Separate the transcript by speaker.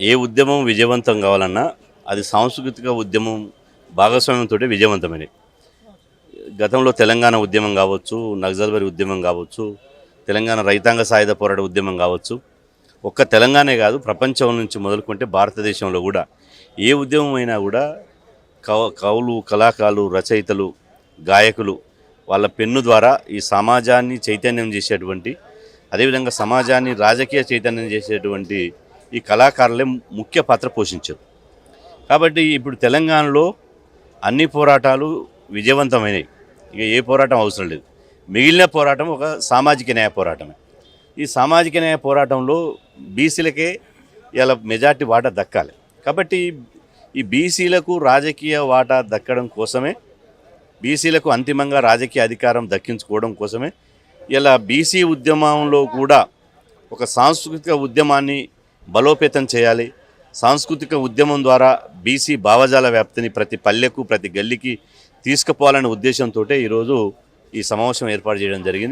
Speaker 1: ఏ ఉద్యమం విజయవంతం కావాలన్నా అది సాంస్కృతిక ఉద్యమం భాగస్వామ్యంతో విజయవంతమైనది. గతంలో తెలంగాణ ఉద్యమం కావచ్చు, నక్సల్బరీ ఉద్యమం కావచ్చు, తెలంగాణ రైతాంగ సాయుధ పోరాట ఉద్యమం కావచ్చు, ఒక్క తెలంగాణే కాదు ప్రపంచం నుంచి మొదలుకుంటే భారతదేశంలో కూడా ఏ ఉద్యమం అయినా కూడా కవులు, కళాకారులు, రచయితలు, గాయకులు వాళ్ళ పెన్ను ద్వారా ఈ సమాజాన్ని చైతన్యం చేసేటువంటి, అదేవిధంగా సమాజాన్ని రాజకీయ చైతన్యం చేసేటువంటి ఈ కళాకారులే ముఖ్య పాత్ర పోషించారు. కాబట్టి ఇప్పుడు తెలంగాణలో అన్ని పోరాటాలు విజయవంతమైనవి. ఇక ఏ పోరాటం అవసరం లేదు. మిగిలిన పోరాటం ఒక సామాజిక న్యాయ పోరాటమే. ఈ సామాజిక న్యాయ పోరాటంలో బీసీలకే ఇలా మెజార్టీ వాటా దక్కాలి. కాబట్టి ఈ బీసీలకు రాజకీయ వాటా దక్కడం కోసమే, బీసీలకు అంతిమంగా రాజకీయ అధికారం దక్కించుకోవడం కోసమే ఇలా బీసీ ఉద్యమంలో కూడా ఒక సాంస్కృతిక ఉద్యమాన్ని బలోపేతం చేయాలి. సాంస్కృతిక ఉద్యమం ద్వారా బీసీ భావజాల వ్యాప్తిని ప్రతి పల్లెకు, ప్రతి గల్లీకి తీసుకుపోవాలనే ఉద్దేశంతో ఈరోజు ఈ సమావేశం ఏర్పాటు చేయడం జరిగింది.